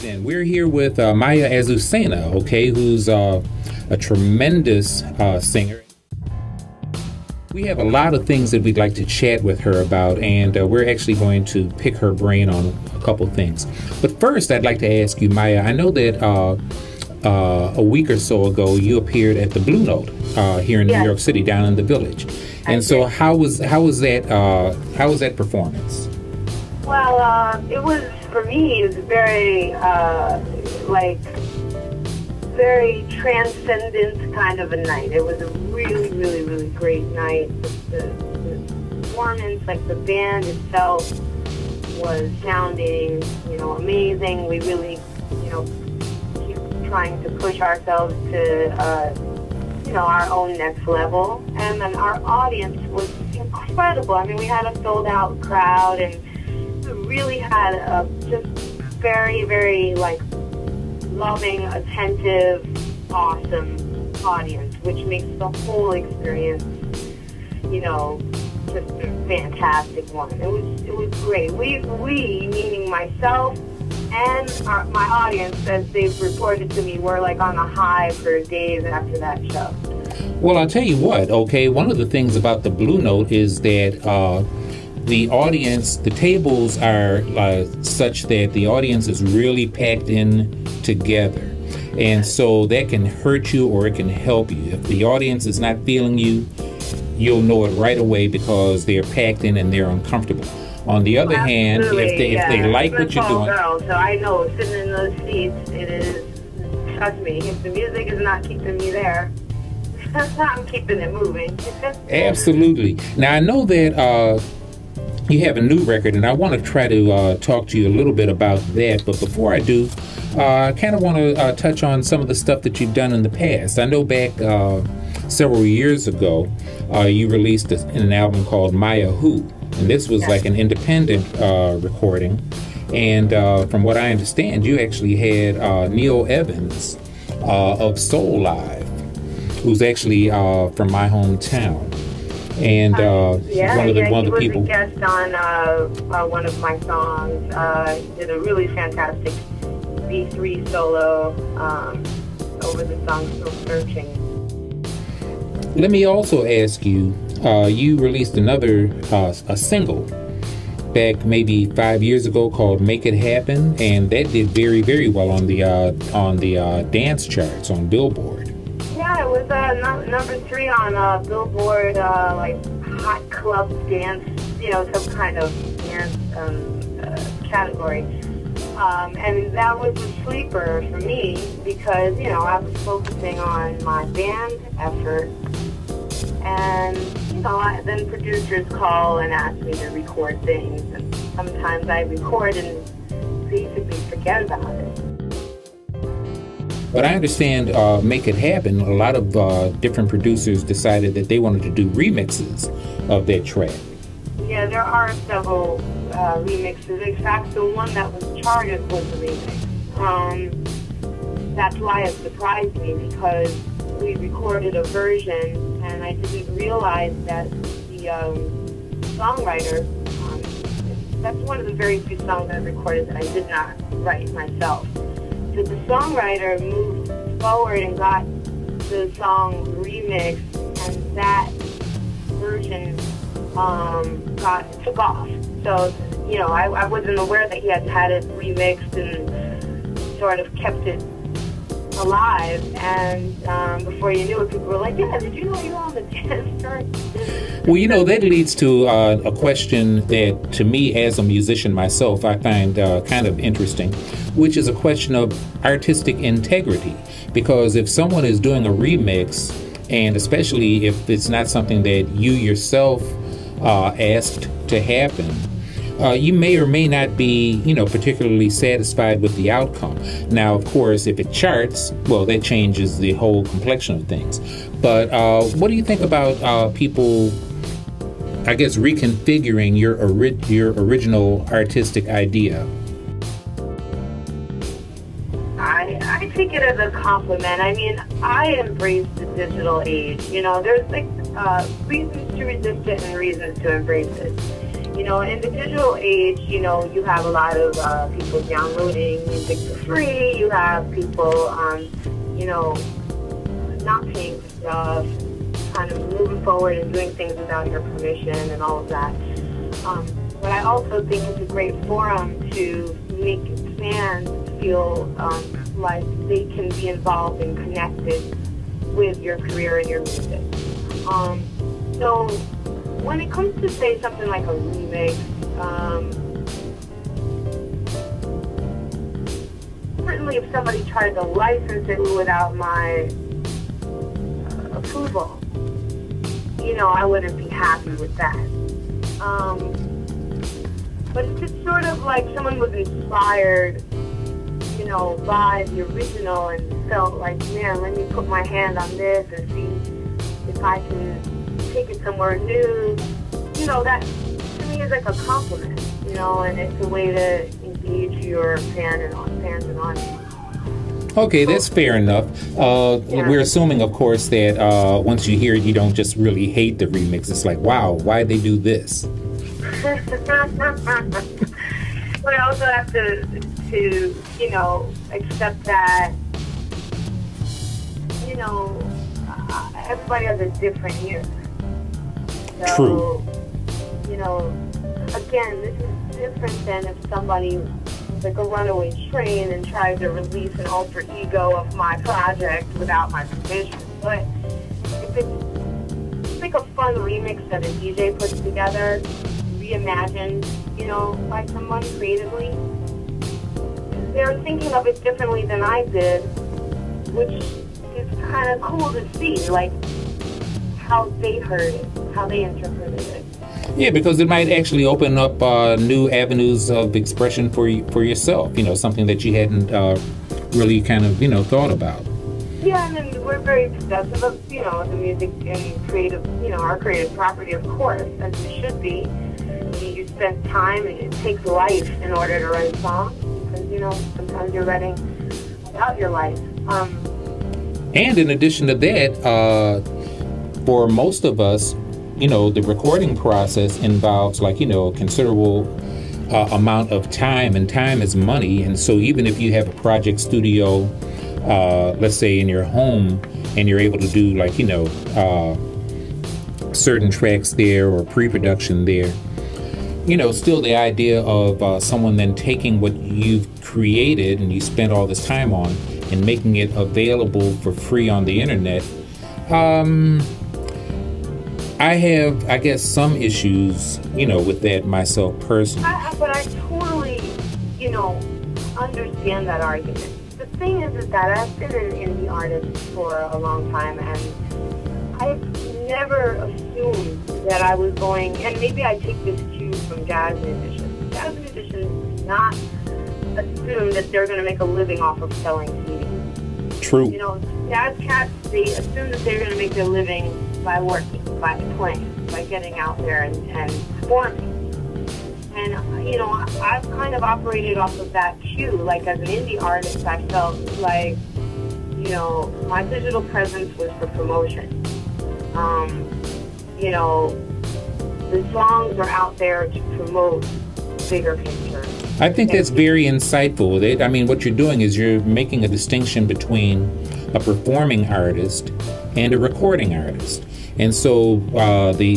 Then we're here with Maya Azucena, okay, who's a tremendous singer. We have a lot of things that we'd like to chat with her about, and we're actually going to pick her brain on a couple things. But first, I'd like to ask you, Maya, I know that a week or so ago you appeared at the Blue Note here in New York City, down in the Village. And so, how was that performance? Well, it was, for me, it was very very transcendent kind of a night. It was a really, really, really great night. The performance, like the band itself, was sounding, amazing. We really, keep trying to push ourselves to, our own next level. And then our audience was incredible. I mean, we had a sold-out crowd, and we really had a just very, very, loving, attentive, awesome audience, which makes the whole experience, just a fantastic one. It was great. We meaning myself and my audience, as they've reported to me, were on a high for days after that show. Well, I'll tell you what, okay, one of the things about the Blue Note is that the audience, the tables are such that the audience is really packed in together. And so that can hurt you or it can help you. If the audience is not feeling you, you'll know it right away because they're packed in and they're uncomfortable. On the other hand, if they like what you're doing. Girl, so I know sitting in those seats, it is, trust me, if the music is not keeping me there, I'm keeping it moving. Absolutely. Now, I know that you have a new record, and I want to try to talk to you a little bit about that. But before I do, I kind of want to touch on some of the stuff that you've done in the past. I know back several years ago, you released an album called Maya Who, and this was like an independent recording. And from what I understand, you actually had Neil Evans of Soul Live, who's actually from my hometown. And one of the people. He was a guest on one of my songs. He did a really fantastic B3 solo over the song "Still Searching." Let me also ask you. You released another a single back maybe 5 years ago called "Make It Happen," and that did very, very well on the dance charts on Billboard. Yeah, it was number 3 on Billboard, hot club dance, some kind of dance category. And that was a sleeper for me because, I was focusing on my band effort. And, then producers call and ask me to record things. And sometimes I record and basically forget about it. But I understand Make It Happen, a lot of different producers decided that they wanted to do remixes of that track. Yeah, there are several remixes. In fact, the one that was charted was a remix. That's why it surprised me, because we recorded a version and I didn't realize that the songwriter, that's one of the very few songs I recorded that I did not write myself. So the songwriter moved forward and got the song remixed, and that version took off. So, I wasn't aware that he had had it remixed and sort of kept it alive. And before you knew it, people were like, "Yeah, did you know you were on the dance chart?" Well, that leads to a question that, to me, as a musician myself, I find kind of interesting, which is a question of artistic integrity. Because if someone is doing a remix, and especially if it's not something that you yourself asked to happen, you may or may not be, particularly satisfied with the outcome. Now, of course, if it charts, well, that changes the whole complexion of things. But what do you think about people, I guess, reconfiguring your original artistic idea? I take it as a compliment. I mean, I embrace the digital age. There's reasons to resist it and reasons to embrace it. You know, in the digital age, you know, you have a lot of people downloading music for free. You have people, you know, not paying for stuff, kind of moving forward and doing things without your permission and all of that. But I also think it's a great forum to make fans feel like they can be involved and connected with your career and your music. So when it comes to, say, something like a remix, certainly if somebody tried to license it without my approval, you know, I wouldn't be happy with that. But it's just sort of like someone was inspired, you know, by the original and felt like, man, let me put my hand on this and see if I can take it somewhere new. You know, that to me is like a compliment, you know, and it's a way to engage your fans and audience. Okay, that's fair enough. We're assuming, of course, that once you hear it, you don't just really hate the remix. It's like, wow, why'd they do this? But I also have to, you know, accept that, you know, everybody has a different ear. So, True. You know, again, this is different than if somebody was like a runaway train and tried to release an alter ego of my project without my permission. But if it's like a fun remix that a DJ puts together, reimagined, you know, by someone creatively, they're thinking of it differently than I did, which is kind of cool to see, like how they heard it, how they interpreted it. Yeah, because it might actually open up new avenues of expression for yourself, you know, something that you hadn't really kind of, you know, thought about. Yeah, and then we're very possessive of, you know, the music and creative, you know, our creative property, of course, as it should be. You spend time, and it takes life in order to write songs, because, you know, sometimes you're writing about your life. And in addition to that, for most of us, you know, the recording process involves, like, you know, a considerable amount of time, and time is money. And so even if you have a project studio, let's say in your home, and you're able to do, like, you know, certain tracks there or pre-production there, you know, still the idea of someone then taking what you've created and you spent all this time on and making it available for free on the internet, I have, I guess, some issues, you know, with that myself personally. But I totally, you know, understand that argument. The thing is that I've been an indie artist for a long time, and I've never assumed that I was going, and maybe I take this cue from jazz musicians. Jazz musicians not assume that they're going to make a living off of selling CDs. True. You know, jazz cats, they assume that they're going to make their living by working, by playing, by getting out there and performing. And, you know, I've kind of operated off of that cue. Like, as an indie artist, I felt like, you know, my digital presence was for promotion. You know, the songs are out there to promote bigger picture. I think that's very insightful. I mean, what you're doing is you're making a distinction between a performing artist and a recording artist. And so the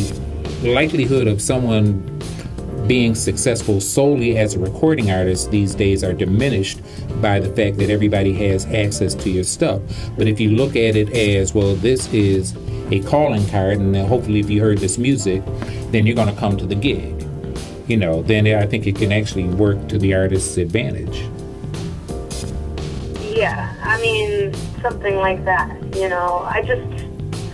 likelihood of someone being successful solely as a recording artist these days are diminished by the fact that everybody has access to your stuff. But if you look at it as, well, this is a calling card, and then hopefully if you heard this music, then you're going to come to the gig, you know, then I think it can actually work to the artist's advantage. Yeah, I mean, something like that, you know.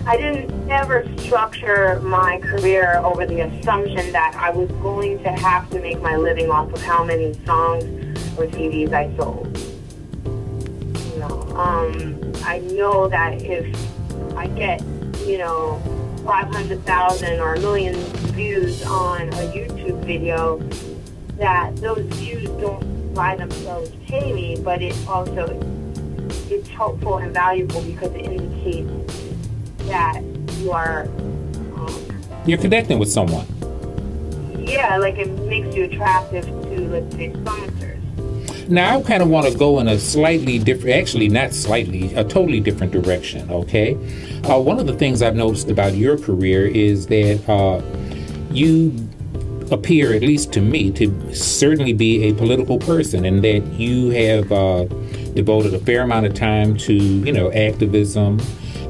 I didn't ever structure my career over the assumption that I was going to have to make my living off of how many songs or CDs I sold. You know, I know that if I get, you know, 500,000 or 1 million views on a YouTube video, that those views don't by themselves pay me, but it also, it's helpful and valuable because it indicates that you are... You're connecting with someone. yeah, like it makes you attractive to, let's say, songsters. Now, I kind of want to go in a slightly different, actually not slightly, a totally different direction, okay? One of the things I've noticed about your career is that you appear, at least to me, to certainly be a political person, and that you have devoted a fair amount of time to, you know, activism,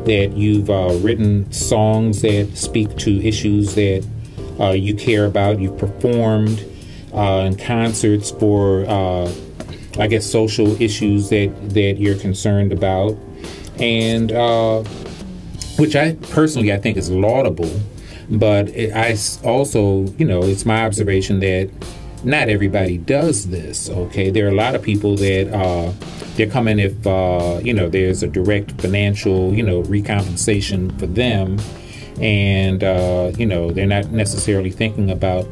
that you've written songs that speak to issues that you care about. You've performed in concerts for, I guess, social issues that you're concerned about, and which I personally I think is laudable. But I also, you know, it's my observation that not everybody does this, okay? There are a lot of people that they're coming if, you know, there's a direct financial, you know, recompensation for them. And, you know, they're not necessarily thinking about,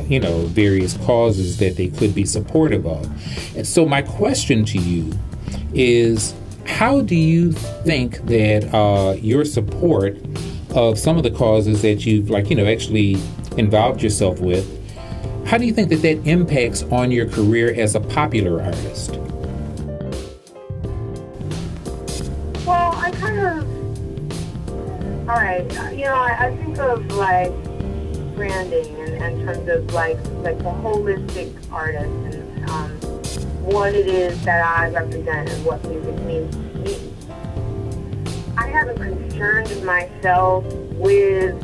you know, various causes that they could be supportive of. And so my question to you is, how do you think that your support of some of the causes that you've, like, you know, actually involved yourself with, how do you think that that impacts on your career as a popular artist? Well, I kind of, all right, you know, I think of like branding in terms of like the holistic artist and what it is that I represent and what music means to me. I haven't concerned myself with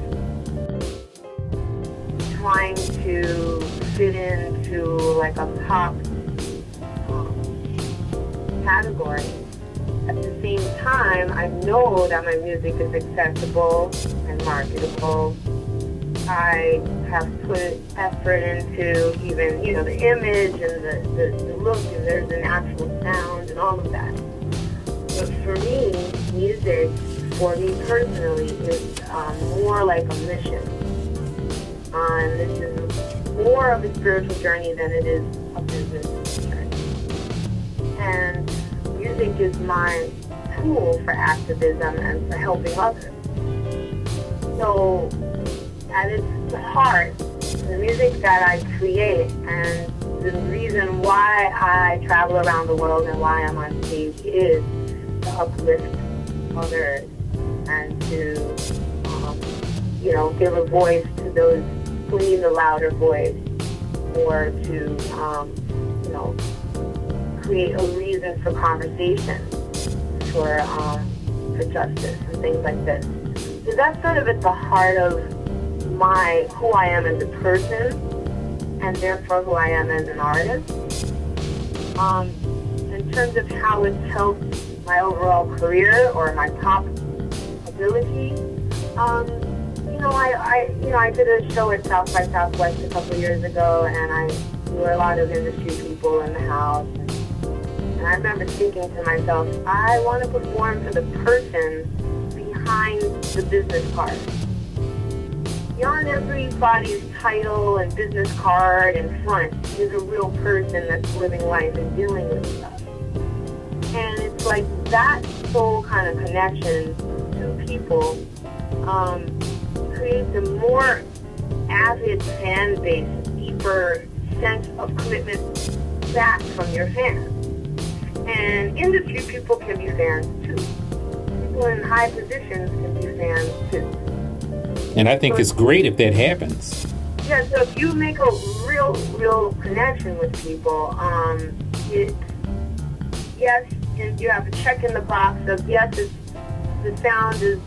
trying to fit into like a pop category. At the same time, I know that my music is accessible and marketable. I have put effort into even, you know, the image and the look, and there's an actual sound and all of that. But for me, music, for me personally, is more like a mission. This is more of a spiritual journey than it is a business journey. And music is my tool for activism and for helping others. So, at its heart, the music that I create and the reason why I travel around the world and why I'm on stage is to uplift others and to, you know, give a voice to those who need a louder voice, or to, you know, create a reason for conversation, for justice and things like this. So that's sort of at the heart of who I am as a person, and therefore who I am as an artist. In terms of how it's helped my overall career or my pop ability, I did a show at South by Southwest a couple of years ago, and there were a lot of industry people in the house. And I remember thinking to myself, I want to perform for the person behind the business card. Beyond everybody's title and business card and front is a real person that's living life and dealing with stuff. And it's like that soul kind of connection to people creates a more avid fan base, deeper sense of commitment back from your fans. And industry people can be fans too. People in high positions can be fans too. And I think it's great if that happens. Yeah, so if you make a real connection with people, yes, you have to check in the box of, yes, the sound is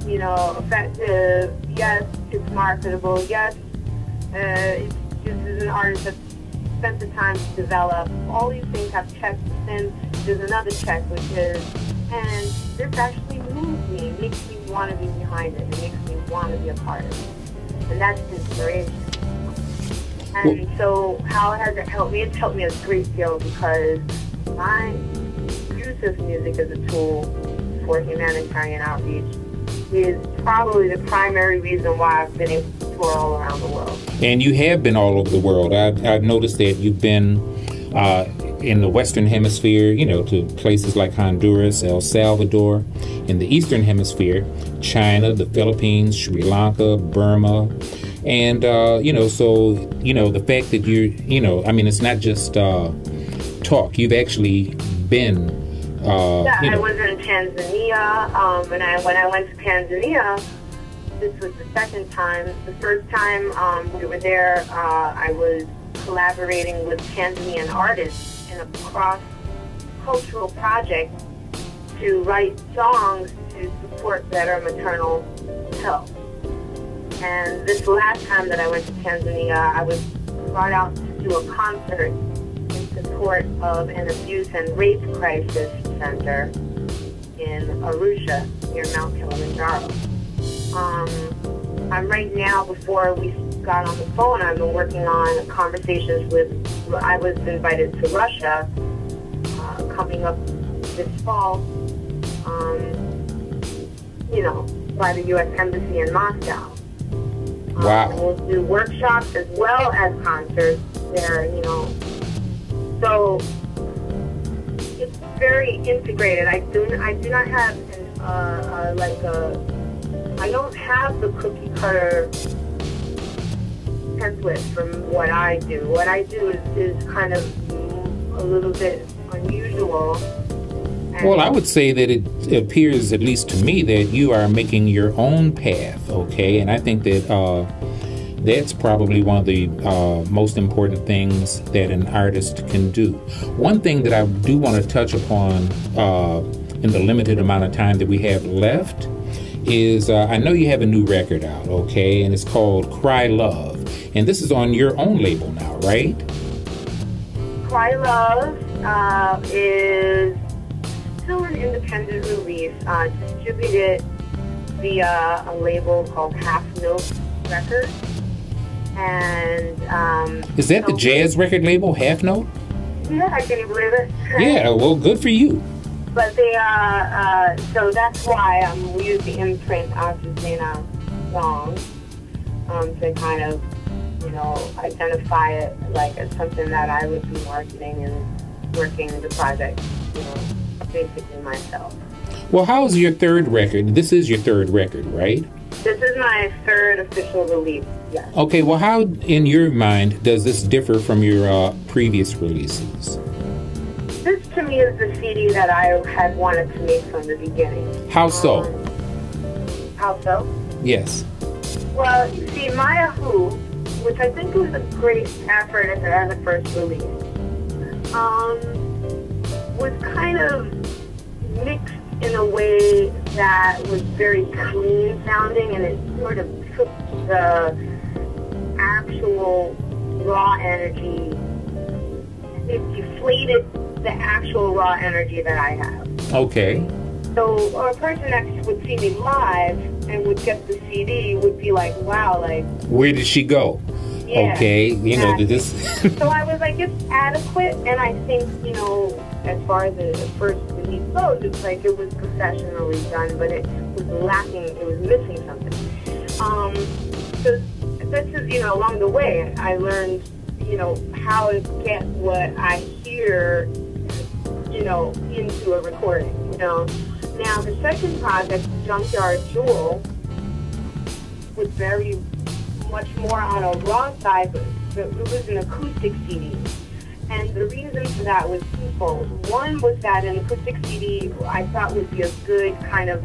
you know, effective, yes, it's marketable, yes, this is an artist that spent the time to develop. All these things have checks. Then there's another check, which is, and this actually moves me, it makes me want to be behind it, it makes me want to be a part of it. And that's inspiration. And so how has it helped me? It's helped me a great deal, because my use of music as a tool for humanitarian outreach is probably the primary reason why I've been able to tour all around the world. And you have been all over the world. I've noticed that you've been in the Western Hemisphere, you know, to places like Honduras, El Salvador. In the Eastern Hemisphere, China, the Philippines, Sri Lanka, Burma. And so the fact that I mean, it's not just talk. You've actually been. I was in Tanzania. When I went to Tanzania, this was the second time. The first time we were there, I was collaborating with Tanzanian artists in a cross-cultural project to write songs to support better maternal health. And this last time that I went to Tanzania, I was brought out to do a concert in support of an abuse and rape crisis center in Arusha, near Mount Kilimanjaro. I'm right now, before we got on the phone, I've been working on conversations I was invited to Russia, coming up this fall, by the U.S. Embassy in Moscow. Wow. We'll do workshops as well as concerts there, So it's very integrated. I do not have I don't have the cookie cutter template from what I do. What I do is kind of a little bit unusual. Well, I would say that it appears, at least to me, that you are making your own path, okay? And I think that that's probably one of the most important things that an artist can do. One thing that I do want to touch upon in the limited amount of time that we have left is I know you have a new record out, okay? And it's called Cry Love. And this is on your own label now, right? Cry Love is still an independent release, distributed via a label called Half Note Records. And is that the jazz record label, Half Note? Yeah, can you believe it? Yeah, well, good for you. But they so that's why we use the imprint Azucena song to kind of, identify it like as something that I would be marketing and working the project, basically myself. Well, how's your third record? This is your third record, right? This is my third official release, yes. Okay, well, how, in your mind, does this differ from your previous releases? This, to me, is the CD that I had wanted to make from the beginning. How so? How so? Yes. Well, you see, Maya Who, which I think was a great effort as a first release, was kind of mixed in a way that was very clean sounding, and it sort of took the actual raw energy, it deflated the actual raw energy that I have. Okay. So a person that would see me live and would get the CD would be like, wow, like... Where did she go? Yeah, okay, exactly. This... So I was like, it's adequate, and I think, as far as the first release goes, it's like it was professionally done, but it was lacking, it was missing something. So this is, along the way, I learned, how to get what I hear, into a recording, Now, the second project, Junkyard Jewel, was very much more on a raw side, but it was an acoustic CD. And the reason for that was twofold. One was that an acoustic CD I thought would be a good kind of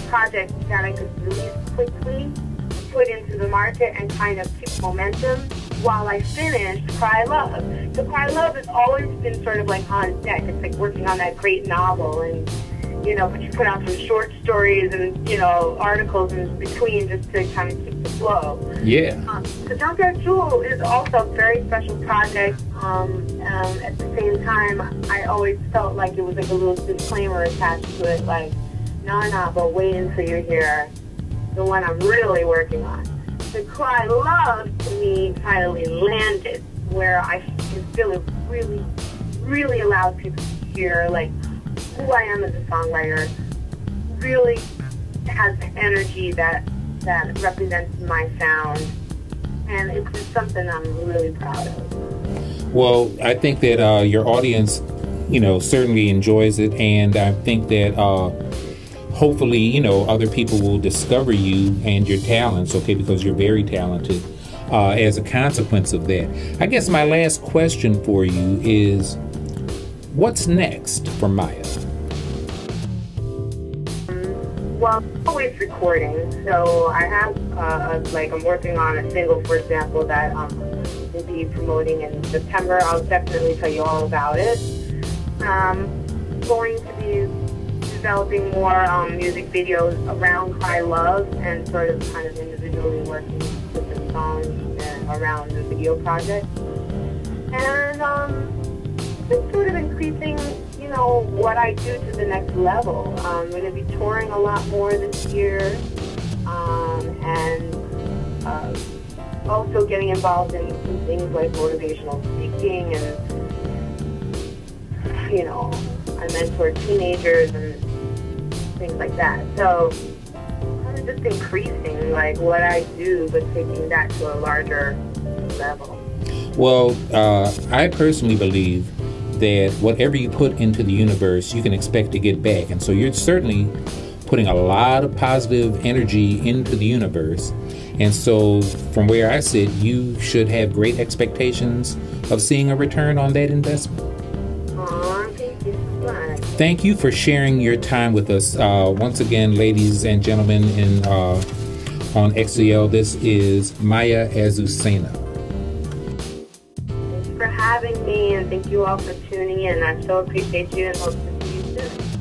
project that I could release quickly, put into the market, and kind of keep momentum while I finished Cry Love. So Cry Love has always been sort of like on deck. It's like working on that great novel, and but you put out some short stories and articles in between just to kind of keep the flow. Yeah. The Junkyard Jewel is also a very special project. At the same time, I always felt like it was like a little disclaimer attached to it, like, nah, but wait until you hear the one I'm really working on. The Cry Love, to me, finally landed where I feel it really, really allows people to hear, like, who I am as a songwriter, really has energy that represents my sound, and it's just something I'm really proud of. Well, I think that your audience, certainly enjoys it, and I think that hopefully, you know, other people will discover you and your talents, okay, because you're very talented as a consequence of that. I guess my last question for you is, what's next for Maya? Well, I'm always recording, so I have, I'm working on a single, for example, that will be promoting in September. I'll definitely tell you all about it. Going to be developing more music videos around Cry Love and sort of kind of individually working with the songs around the video project. And just sort of increasing, you know, what I do to the next level. I'm going to be touring a lot more this year, and also getting involved in some things like motivational speaking, and, you know, I mentor teenagers and things like that. So kind of just increasing like what I do, but taking that to a larger level. Well, I personally believe that whatever you put into the universe, you can expect to get back. And so you're certainly putting a lot of positive energy into the universe. And so from where I sit, you should have great expectations of seeing a return on that investment. Thank you so much. Thank you for sharing your time with us. Once again, ladies and gentlemen, on X2theL, this is Maya Azucena. Thanks for having me, and thank you all for tuning in. I so appreciate you and hope to see you soon.